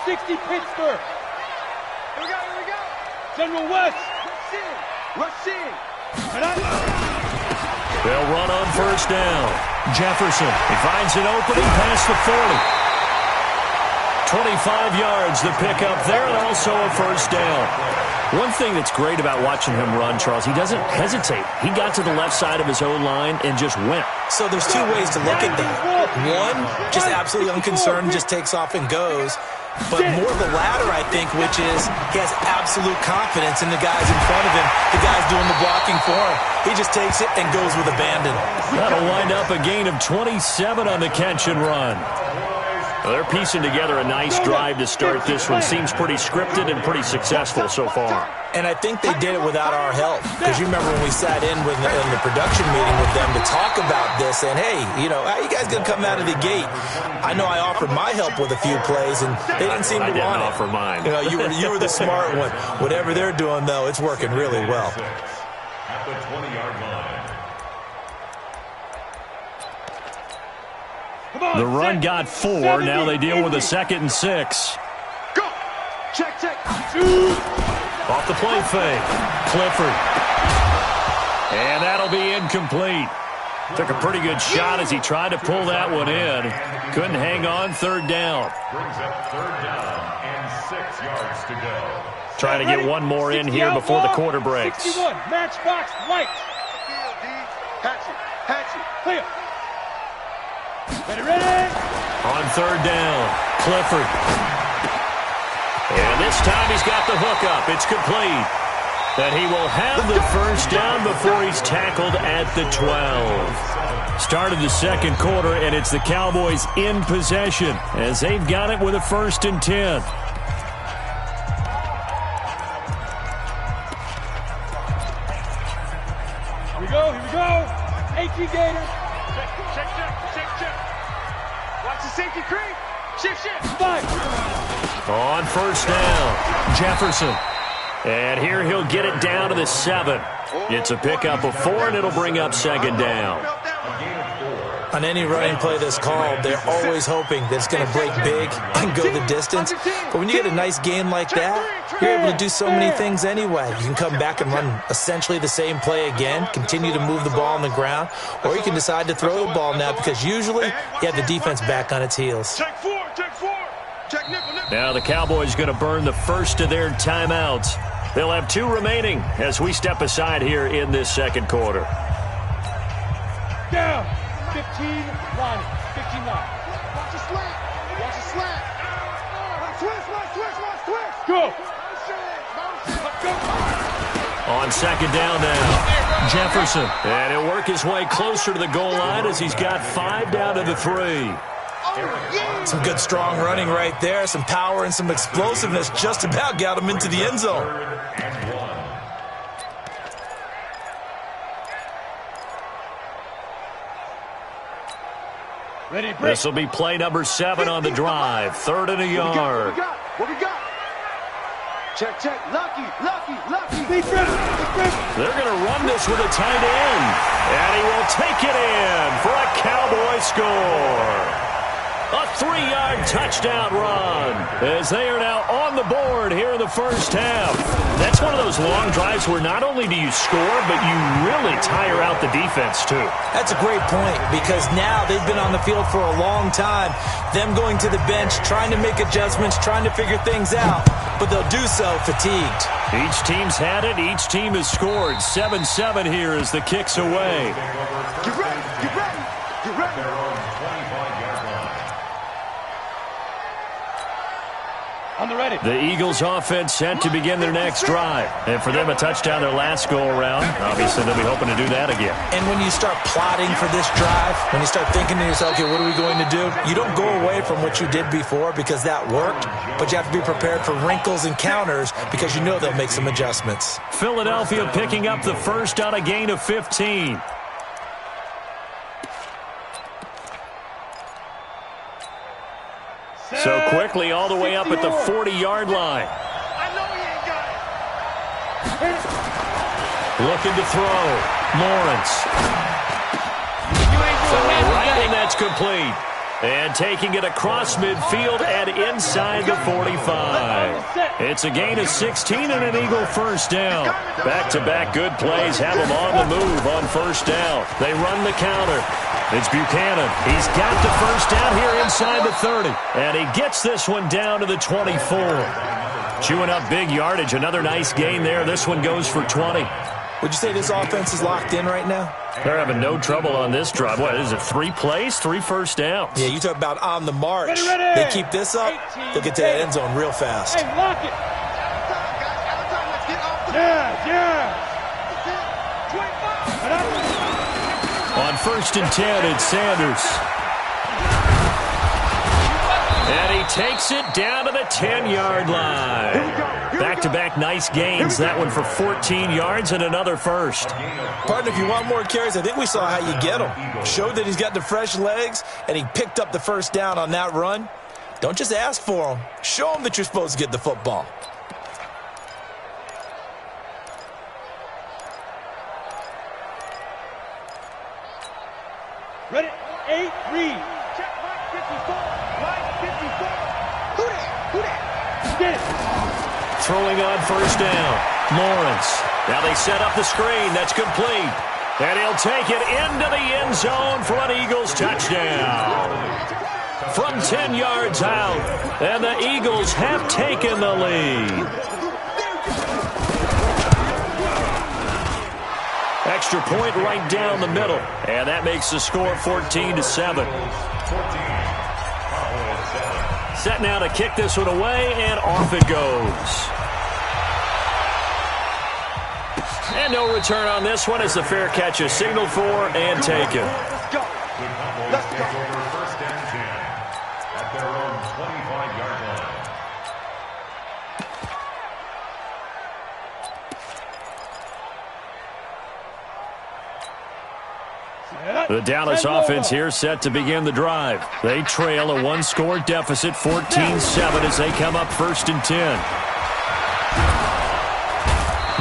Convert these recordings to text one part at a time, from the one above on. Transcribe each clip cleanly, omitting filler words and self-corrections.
60 Pittsburgh. Here we go. General West. Rush in. They'll run on first down. Jefferson, he finds an opening past the 40. 25 yards the pickup there, and also a first down. One thing that's great about watching him run, Charles, he doesn't hesitate. He got to the left side of his own line and just went. So there's two ways to look at that. One, just absolutely unconcerned, just takes off and goes. But more the latter, I think, which is he has absolute confidence in the guys in front of him, the guys doing the blocking for him. He just takes it and goes with abandon. That'll wind up a gain of 27 on the catch and run. Well, they're piecing together a nice drive to start this one. Seems pretty scripted and pretty successful so far. And I think they did it without our help. Because you remember when we sat in the production meeting with them to talk about this, and hey, you know, how you guys going to come out of the gate? I know I offered my help with a few plays, and they didn't seem to want it. I didn't offer mine. You know, you were the smart one. Whatever they're doing, though, it's working really well. At the 20-yard line. The run got 4. Now they deal with a 2nd and 6. Go. Check. Off the play fake. Clifford. And that'll be incomplete. Took a pretty good shot as he tried to pull that one in. Couldn't hang on. 3rd down. Brings up 3rd down and 6 yards to go. Trying to get one more in here before the quarter breaks. 61, matchbox, white. Hatchet. Clear. Ready. On 3rd down, Clifford. And this time he's got the hook up. It's complete. That he will have the first down before he's tackled at the 12. Started the 2nd quarter, and it's the Cowboys in possession as they've got it with a 1st and 10. Here we go. 18 Gators. Check. Watch the safety creep. Shift. 5. On 1st down, Jefferson. And here he'll get it down to the 7. It's a pickup of 4, and it'll bring up 2nd down. On any running play that's called, they're always hoping that it's going to break big and go the distance. But when you get a nice game like that, you're able to do so many things anyway. You can come back and run essentially the same play again, continue to move the ball on the ground, or you can decide to throw the ball now because usually you have the defense back on its heels. Check 4. Now the Cowboys going to burn the first of their timeouts. They'll have 2 remaining as we step aside here in this 2nd quarter. Down. 15 line. 15 line. Watch a slant. Switch. Go. On 2nd down now, Jefferson. And he'll work his way closer to the goal line as he's got 5 down to the 3. Some good strong running right there, some power and some explosiveness just about got him into the end zone. This will be play number 7 on the drive. 3rd and a yard. What we got? Check. Lucky. They're going to run this with a tight end. And he will take it in for a Cowboy score. A 3-yard touchdown run as they are now on the board here in the first half. That's one of those long drives where not only do you score, but you really tire out the defense too. That's a great point because now they've been on the field for a long time. Them going to the bench, trying to make adjustments, trying to figure things out, but they'll do so fatigued. Each team's had it. Each team has scored. 7-7 here as the kick's away. Get ready. On the ready. The Eagles offense set to begin their next drive. And for them, a touchdown their last go-around. Obviously, they'll be hoping to do that again. And when you start plotting for this drive, when you start thinking to yourself, okay, what are we going to do? You don't go away from what you did before because that worked, but you have to be prepared for wrinkles and counters because you know they'll make some adjustments. Philadelphia picking up the first on a gain of 15. So quickly all the way up at the 40-yard line. I know he ain't got it. Looking to throw. Lawrence. You ain't doing that. Right, and that's complete. And taking it across midfield and inside the 45. It's a gain of 16 and an Eagle first down. Back-to-back good plays have them on the move on first down. They run the counter. It's Buchanan. He's got the first down here inside the 30. And he gets this one down to the 24. Chewing up big yardage. Another nice gain there. This one goes for 20. Would you say this offense is locked in right now? They're having no trouble on this drive. What is it, 3 plays, 3 first downs? Yeah, you talk about on the march. Ready. They keep this up, they'll get to that end zone real fast. Hey, lock it. Yeah. On first and 10, it's Sanders. And he takes it down to the 10-yard line. Back-to-back nice gains. That one for 14 yards and another first. Partner, if you want more carries, I think we saw how you get him. Showed that he's got the fresh legs, and he picked up the first down on that run. Don't just ask for him. Show him that you're supposed to get the football. Ready? 8, read. Check line 54. Line 54. Who that? Get it. Throwing on first down. Lawrence. Now they set up the screen. That's complete. And he'll take it into the end zone for an Eagles touchdown. From 10 yards out. And the Eagles have taken the lead. Extra point right down the middle. And that makes the score 14-7. Set now to kick this one away, and off it goes. And no return on this one as the fair catch is signaled for and taken. Let's go. Let's go. First and 10 at their own 25-yard line. The Dallas offense here set to begin the drive. They trail a 1-score deficit, 14-7 as they come up first and 10.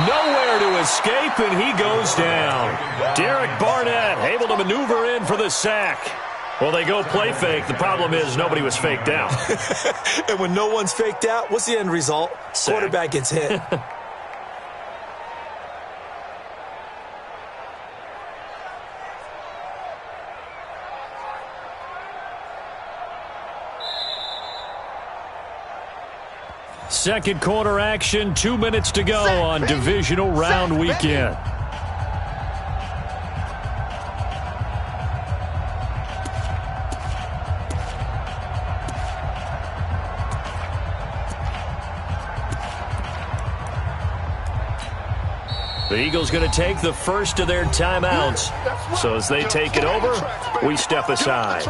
Nowhere to escape, and he goes down. Derek Barnett able to maneuver in for the sack. Well, they go play fake. The problem is nobody was faked out. And when no one's faked out, what's the end result? Sack. Quarterback gets hit. Second quarter action, 2 minutes to go on divisional round weekend. The Eagles going to take the first of their timeouts. So as they take it over, we step aside.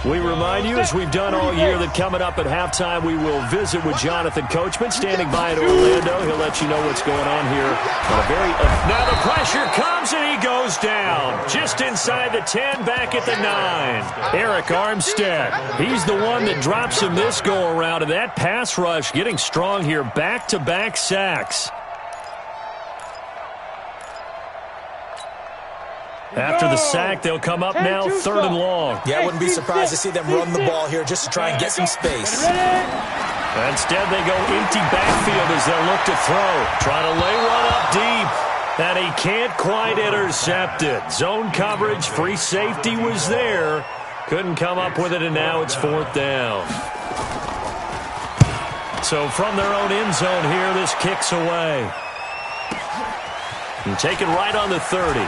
We remind you, as we've done all year, that coming up at halftime, we will visit with Jonathan Coachman, standing by in Orlando. He'll let you know what's going on here. Now the pressure comes, and he goes down. Just inside the 10, back at the 9. Eric Armstead, he's the one that drops him this go-around, and that pass rush getting strong here. Back-to-back sacks. After the sack, they'll come up now 3rd and long. Yeah, I wouldn't be surprised to see them run the ball here just to try and get some space. Instead, they go empty backfield as they'll look to throw. Trying to lay one up deep. And he can't quite intercept it. Zone coverage, free safety was there. Couldn't come up with it, and now it's 4th down. So from their own end zone here, this kicks away. And take it right on the 30.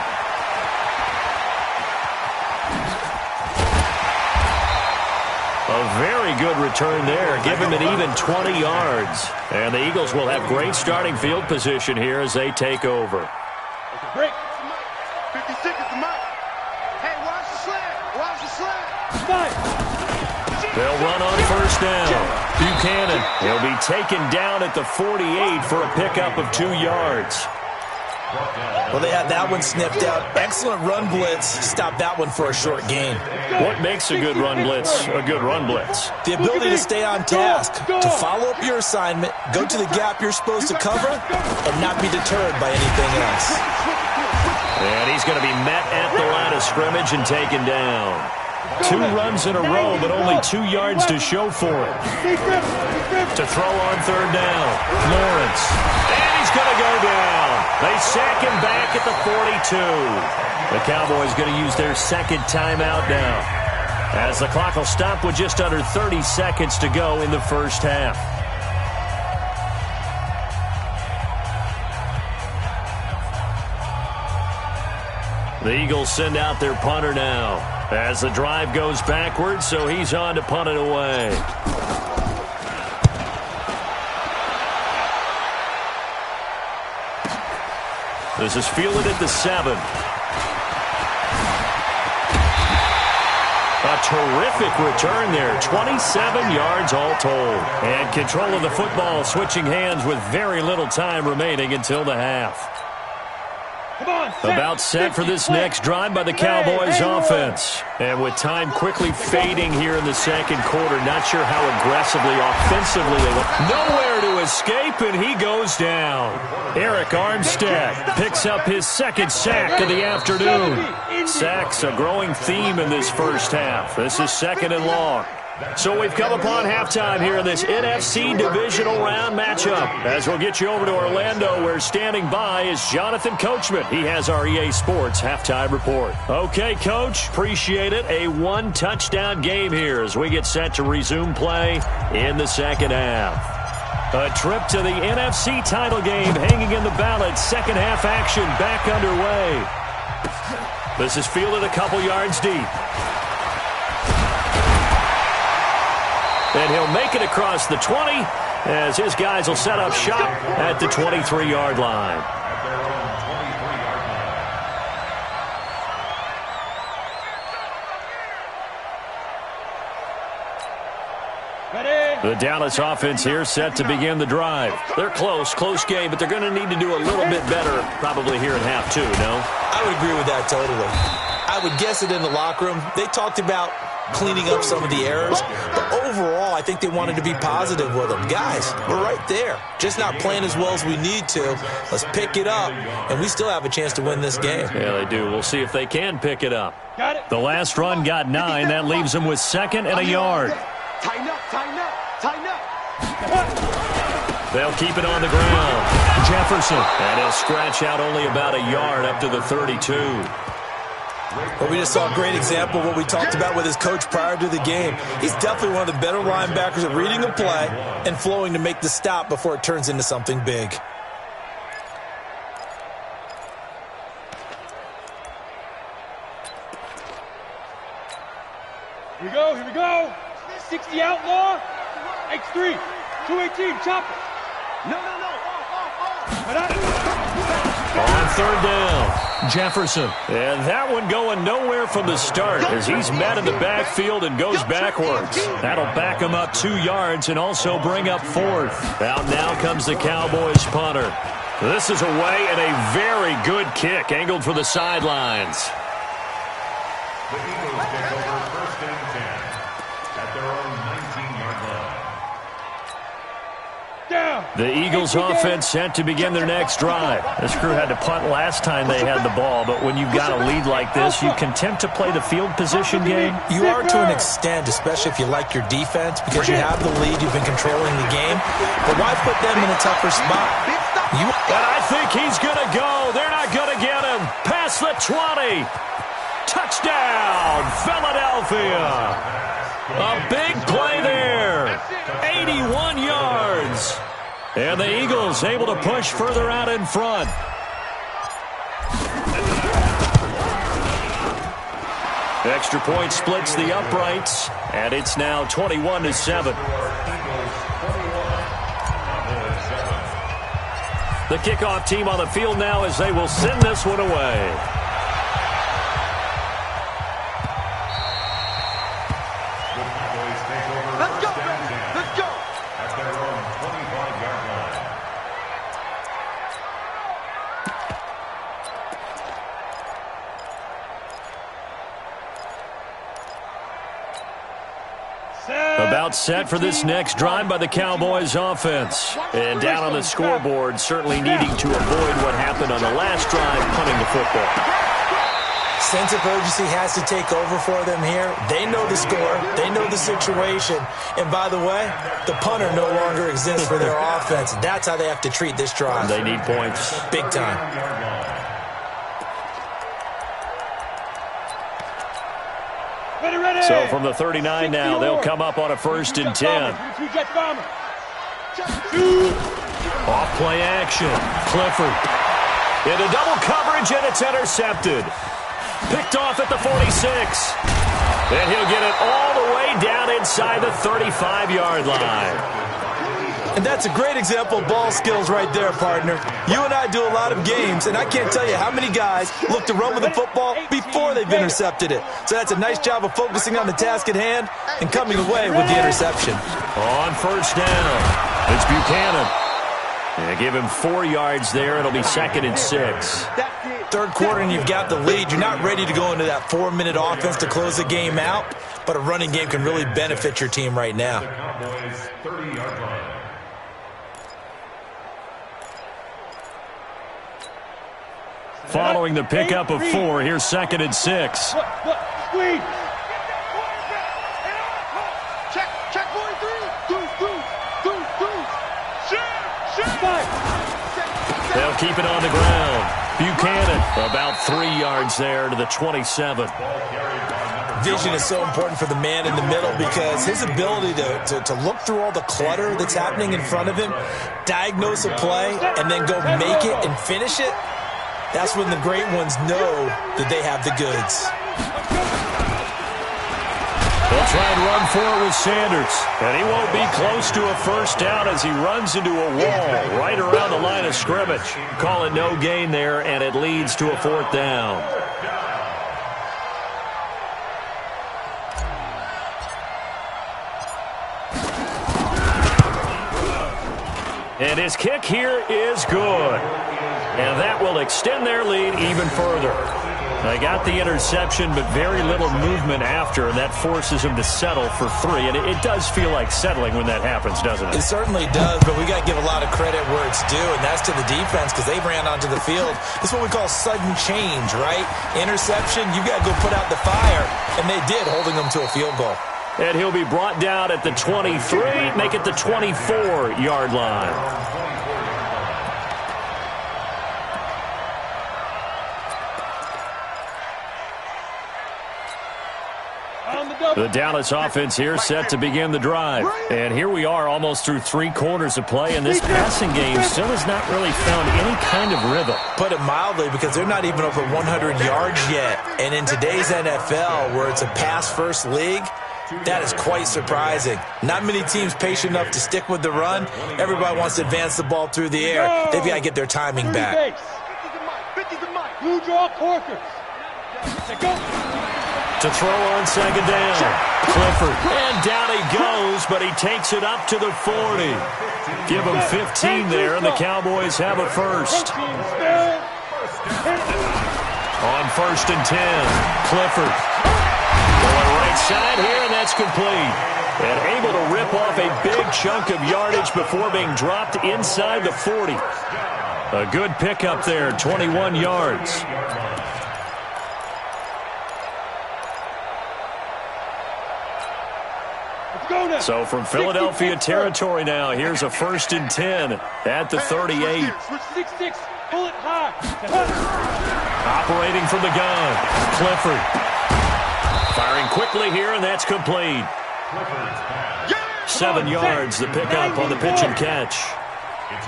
A very good return there. Give him an even 20 yards. And the Eagles will have great starting field position here as they take over. Break. 50 seconds to Mike. Hey, watch the slant. Watch the slant. They'll run on first down. Buchanan, he'll be taken down at the 48 for a pickup of 2 yards. Well, they had that one sniffed out. Excellent run blitz. Stop that one for a short gain. What makes a good run blitz a good run blitz? The ability to stay on task, to follow up your assignment, go to the gap you're supposed to cover, and not be deterred by anything else. And he's going to be met at the line of scrimmage and taken down. 2 runs in a row, but only 2 yards to show for it. To throw on third down, Lawrence. And he's going to go down. They sack him back at the 42. The Cowboys going to use their second timeout now, as the clock will stop with just under 30 seconds to go in the first half. The Eagles send out their punter now, as the drive goes backwards, so he's on to punt it away. This is fielded at the 7. A terrific return there, 27 yards all told. And control of the football switching hands with very little time remaining until the half. About set for this next drive by the Cowboys offense. And with time quickly fading here in the second quarter, not sure how aggressively, offensively they went. Nowhere to escape, and he goes down. Eric Armstead picks up his second sack of the afternoon. Sacks a growing theme in this first half. This is second and long. So we've come upon halftime here in this NFC divisional round matchup. As we'll get you over to Orlando, where standing by is Jonathan Coachman. He has our EA Sports halftime report. Okay, Coach, appreciate it. A 1-touchdown game here as we get set to resume play in the second half. A trip to the NFC title game hanging in the balance. Second half action back underway. This is fielded a couple yards deep. And he'll make it across the 20 as his guys will set up shop at the 23-yard line. The Dallas offense here set to begin the drive. They're close game, but they're going to need to do a little bit better probably here in half 2, no? I would agree with that totally. I would guess it in the locker room. They talked about cleaning up some of the errors, but overall, I think they wanted to be positive with them. Guys, we're right there. Just not playing as well as we need to. Let's pick it up, and we still have a chance to win this game. Yeah, they do. We'll see if they can pick it up. The last run got 9. That leaves them with 2nd and a yard. Tighten up, tighten up, tighten up. They'll keep it on the ground. Jefferson, and he'll scratch out only about a yard up to the 32. Well, we just saw a great example of what we talked about with his coach prior to the game. He's definitely one of the better linebackers at reading a play and flowing to make the stop before it turns into something big. Here we go. 60 outlaw. X3. 218, chopper. No. On third down, Jefferson. And that one going nowhere from the start as he's met in the backfield and goes backwards. That'll back him up 2 yards and also bring up 4th. Out now comes the Cowboys punter. This is away and a very good kick angled for the sidelines. The Eagles take over 1st and 10 at their own 19-yard line. The Eagles offense set to begin their next drive. This crew had to punt last time they had the ball, but when you've got a lead like this, you can tempt to play the field position game. You are to an extent, especially if you like your defense, because you have the lead, you've been controlling the game. But why put them in a tougher spot? And I think he's going to go. They're not going to get him. Past the 20. Touchdown, Philadelphia. A big play there. 81 yards. And the Eagles able to push further out in front. Extra point splits the uprights, and it's now 21-7. The kickoff team on the field now as they will send this one away. about set for this next drive by the Cowboys offense. And down on the scoreboard, certainly needing to avoid what happened on the last drive, punting the football. Sense of urgency has to take over for them here. They know the score. They know the situation. And by the way, the punter no longer exists for their offense. That's how they have to treat this drive. They need points. Big time. So from the 39 now, they'll come up on a 1st and 10. Off play action. Clifford. Into double coverage, and it's intercepted. Picked off at the 46. And he'll get it all the way down inside the 35-yard line. And that's a great example of ball skills right there, partner. You and I do a lot of games, and I can't tell you how many guys look to run with the football before they've intercepted it. So that's a nice job of focusing on the task at hand and coming away with the interception. On 1st down, it's Buchanan. And give him 4 yards there. It'll be 2nd and 6. Third quarter and you've got the lead. You're not ready to go into that 4-minute offense to close the game out, but a running game can really benefit your team right now. Following the pickup of 4, here's 2nd and 6. Check 43. They'll keep it on the ground. Buchanan about 3 yards there to the 27. Vision is so important for the man in the middle because his ability to look through all the clutter that's happening in front of him, diagnose a play, and then go make it and finish it, that's when the great ones know that they have the goods. They'll try and run for it with Sanders. And he won't be close to a 1st down as he runs into a wall right around the line of scrimmage. Call it no gain there, and it leads to a 4th down. And his kick here is good. And that will extend their lead even further. They got the interception, but very little movement after, and that forces them to settle for 3. And it does feel like settling when that happens, doesn't it? It certainly does, but we got to give a lot of credit where it's due, and that's to the defense because they ran onto the field. This is what we call sudden change, right? Interception, you got to go put out the fire, and they did, holding them to a field goal. And he'll be brought down at the 23, make it the 24-yard line. The Dallas offense here set to begin the drive. And here we are almost through 3 quarters of play, and this passing game still has not really found any kind of rhythm. Put it mildly, because they're not even over 100 yards yet. And in today's NFL, where it's a pass-first league, that is quite surprising. Not many teams patient enough to stick with the run. Everybody wants to advance the ball through the air. They've got to get their timing back. Blue draw Corker. To throw on 2nd down. Clifford. And down he goes, but he takes it up to the 40. Give him 15 there, and the Cowboys have a 1st. On 1st and 10, Clifford. Going right side here, and that's complete. And able to rip off a big chunk of yardage before being dropped inside the 40. A good pickup there, 21 yards. So from Philadelphia territory now, here's a 1st and 10 at the 38. Operating from the gun, Clifford. Firing quickly here, and that's complete. 7 yards, the pickup on the pitch and catch.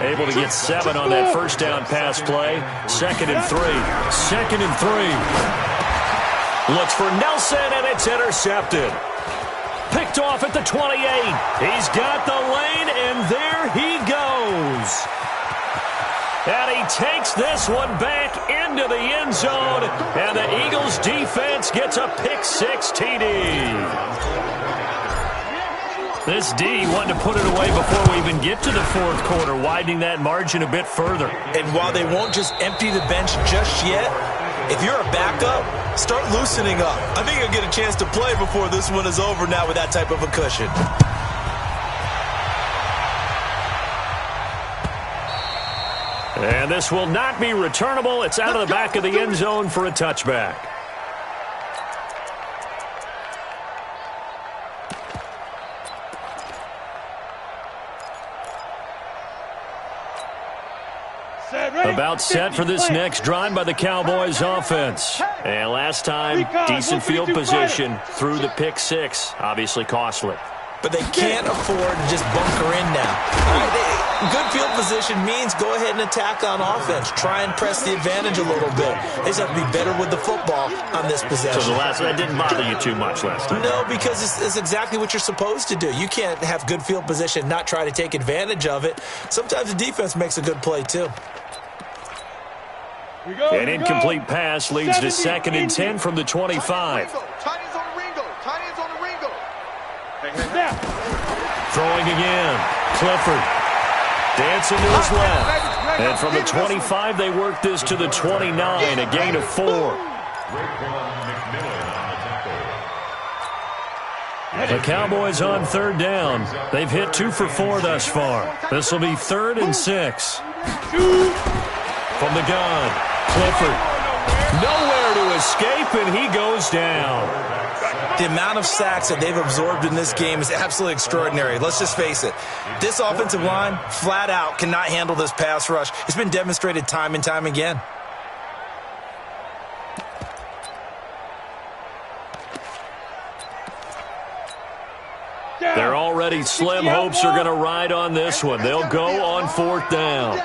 Able to get 7 on that 1st down pass play. 2nd and 3. 2nd and 3. Looks for Nelson, and it's intercepted. Picked off at the 28. He's got the lane, and there he goes. And he takes this one back into the end zone, and the Eagles defense gets a pick-6 TD. This D wanted to put it away before we even get to the 4th quarter, widening that margin a bit further. And while they won't just empty the bench just yet, if you're a backup, start loosening up. I think you'll get a chance to play before this one is over now with that type of a cushion. And this will not be returnable. It's out of the back of the end zone for a touchback. About set for this next drive by the Cowboys offense. And last time, decent field position through the pick six. Obviously costly. But they can't afford to just bunker in now. Good field position means go ahead and attack on offense. Try and press the advantage a little bit. They just have to be better with the football on this possession. So that didn't bother you too much last time? No, because it's exactly what you're supposed to do. You can't have good field position and not try to take advantage of it. Sometimes the defense makes a good play, too. An incomplete pass leads to 2nd and 10 from the 25. Throwing again. Clifford. Dancing to his left. And from the 25, they work this to the 29, a gain of 4. The Cowboys on 3rd down. They've hit 2 for 4 thus far. This will be 3rd and 6. From the gun, Clifford. Nowhere to escape, and he goes down. The amount of sacks that they've absorbed in this game is absolutely extraordinary. Let's just face it. This offensive line, flat out, cannot handle this pass rush. It's been demonstrated time and time again. Their already slim hopes are going to ride on this one. They'll go on 4th down.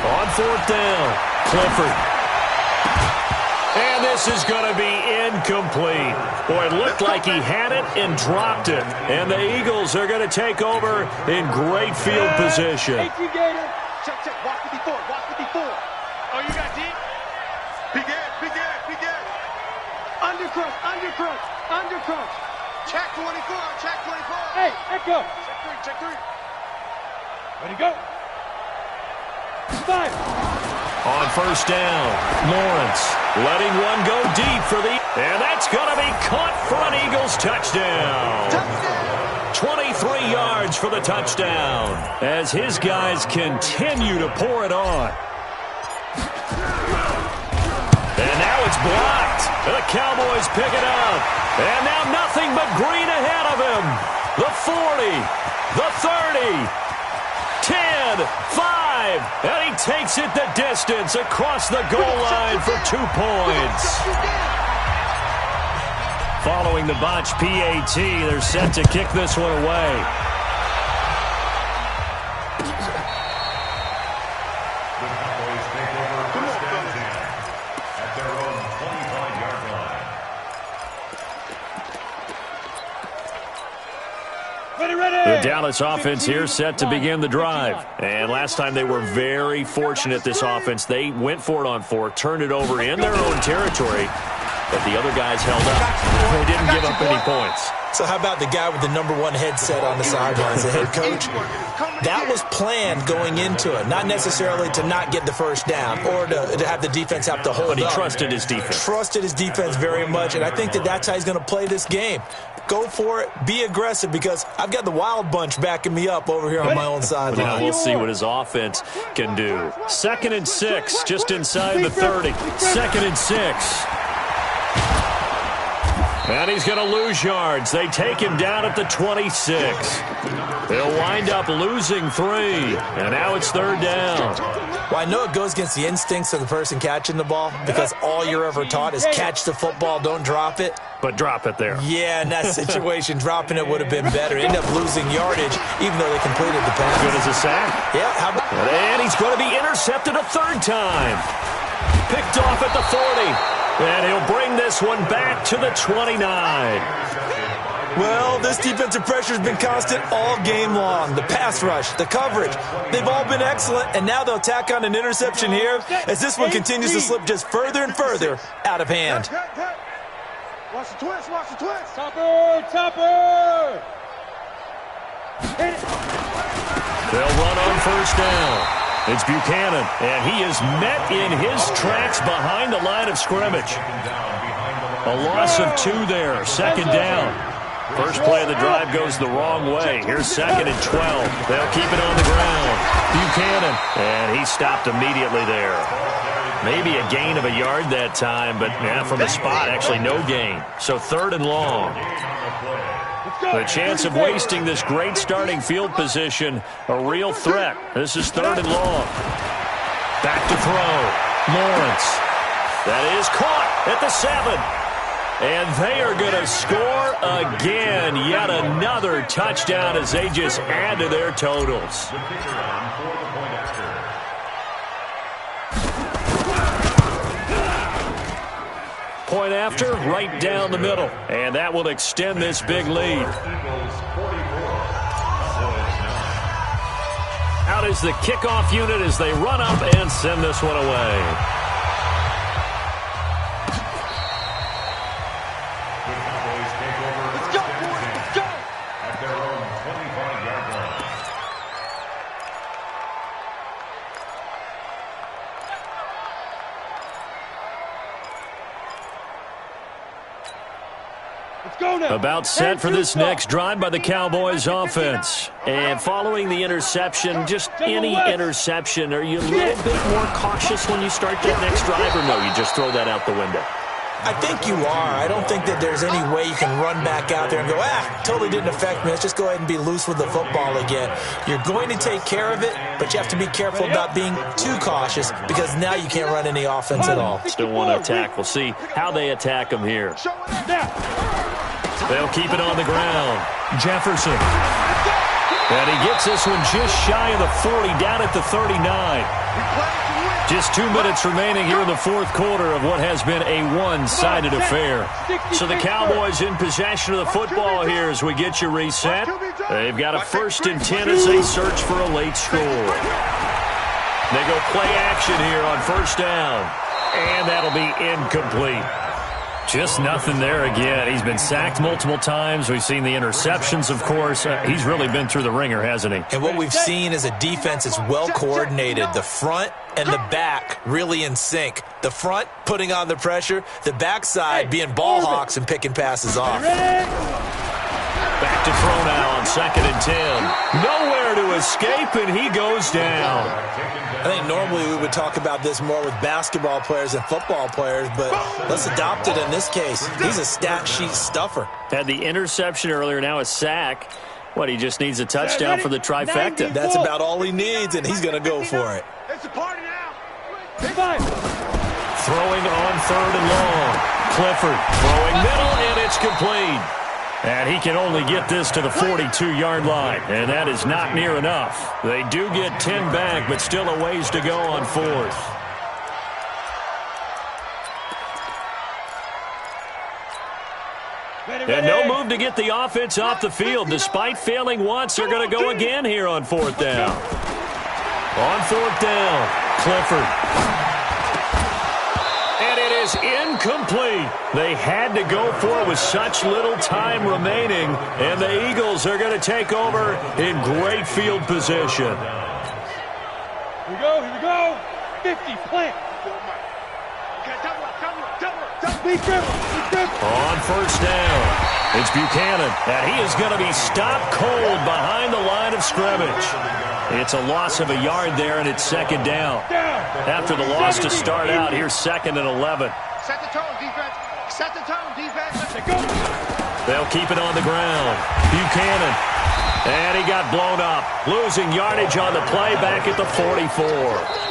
On 4th down, Clifford. And this is going to be incomplete. Boy, it looked like he had it and dropped it. And the Eagles are going to take over in great field position. Check, watch the before. Oh, you got deep? Big end. Undercrunch. Check 24. Hey, echo. Check 3. Ready, go. 5. On 1st down, Lawrence letting one go deep for the... And that's going to be caught for an Eagles touchdown. 23 yards for the touchdown as his guys continue to pour it on. And now it's blocked. The Cowboys pick it up. And now nothing but green ahead of him. The 40, the 30, 10, 5, and he takes it the distance across the goal line for 2 points. Following the botched PAT, they're set to kick this one away. The Cowboys take over 1st and 10 at their own 25-yard line. The Dallas offense here set to begin the drive. And last time they were very fortunate, this offense. They went for it on 4, turned it over in their own territory, but the other guys held up. They didn't give up any points. So how about the guy with the #1 headset on the sidelines, the head coach? That was planned going into it, not necessarily to not get the 1st down or to have the defense have to hold up. But he trusted his defense. Trusted his defense very much, and I think that's how he's going to play this game. Go for it. Be aggressive, because I've got the wild bunch backing me up over here on my own sideline. Now we'll see what his offense can do. 2nd and 6, just inside the 30. 2nd and 6. And he's going to lose yards. They take him down at the 26. They'll wind up losing 3. And now it's 3rd down. Well, I know it goes against the instincts of the person catching the ball, because all you're ever taught is catch the football, don't drop it. But drop it there. Yeah, in that situation, dropping it would have been better. End up losing yardage, even though they completed the pass. Good as a sack. Yeah, how about... And he's going to be intercepted a 3rd time. Picked off at the 40. And he'll bring this one back to the 29. Well, this defensive pressure has been constant all game long. The pass rush, the coverage, they've all been excellent, and now they'll tack on an interception here as this one continues to slip just further and further out of hand. Watch the twist. Topper. Hit it. They'll run on 1st down. It's Buchanan, and he is met in his tracks behind the line of scrimmage. A loss of 2 there, 2nd down. First play of the drive goes the wrong way. Here's 2nd and 12. They'll keep it on the ground. Buchanan, and he stopped immediately there. Maybe a gain of a yard that time, but from the spot, actually no gain. So 3rd and long. The chance of wasting this great starting field position, a real threat. This is 3rd and long. Back to throw. Lawrence. That is caught at the 7. And they are going to score again. Yet another touchdown as they just add to their totals. Point after, right down the middle. And that will extend this big lead. Out is the kickoff unit as they run up and send this one away. About set for this next drive by the Cowboys offense. And following the interception, just any interception, are you a little bit more cautious when you start that next drive, or no, you just throw that out the window? I think you are. I don't think that there's any way you can run back out there and go, totally didn't affect me. Let's just go ahead and be loose with the football again. You're going to take care of it, but you have to be careful about being too cautious because now you can't run any offense at all. Still want to attack. We'll see how they attack them here. They'll keep it on the ground. Jefferson. And he gets this one just shy of the 40, down at the 39. Just 2 minutes remaining here in the fourth quarter of what has been a one-sided affair. So the Cowboys in possession of the football here as we get you reset. They've got a 1st and 10 as they search for a late score. They go play action here on 1st down. And that'll be incomplete. Just nothing there again. He's been sacked multiple times. We've seen the interceptions, of course. He's really been through the ringer, hasn't he? And what we've seen is a defense that's well coordinated. The front and the back really in sync. The front putting on the pressure. The backside being ball hawks and picking passes off. Back to throw now on 2nd and 10. Nowhere to escape, and he goes down. I think normally we would talk about this more with basketball players and football players, but let's adopt it in this case. He's a stat sheet stuffer. Had the interception earlier, now a sack. What, he just needs a touchdown for the trifecta. That's about all he needs, and he's going to go for it. It's a party now. Throwing on 3rd and long. Clifford throwing middle, and it's complete. And he can only get this to the 42-yard line, and that is not near enough. They do get 10 back, but still a ways to go on 4th. And no move to get the offense off the field. Despite failing once, they're going to go again here on 4th down. On 4th down, Clifford. And it is incomplete. They had to go for it with such little time remaining, and the Eagles are going to take over in great field position. Here we go. 50, plant. On 1st down, it's Buchanan, and he is going to be stopped cold behind the line of scrimmage. It's a loss of a yard there, and it's 2nd down. After the loss to start out, here's 2nd and 11. Set the tone, defense. Set the tone, defense. They'll keep it on the ground. Buchanan. And he got blown up. Losing yardage on the play back at the 44.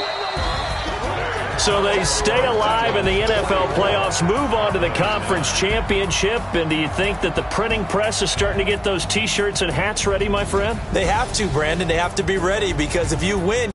So they stay alive in the NFL playoffs, move on to the conference championship. And do you think that the printing press is starting to get those T-shirts and hats ready, my friend? They have to, Brandon. They have to be ready because if you win,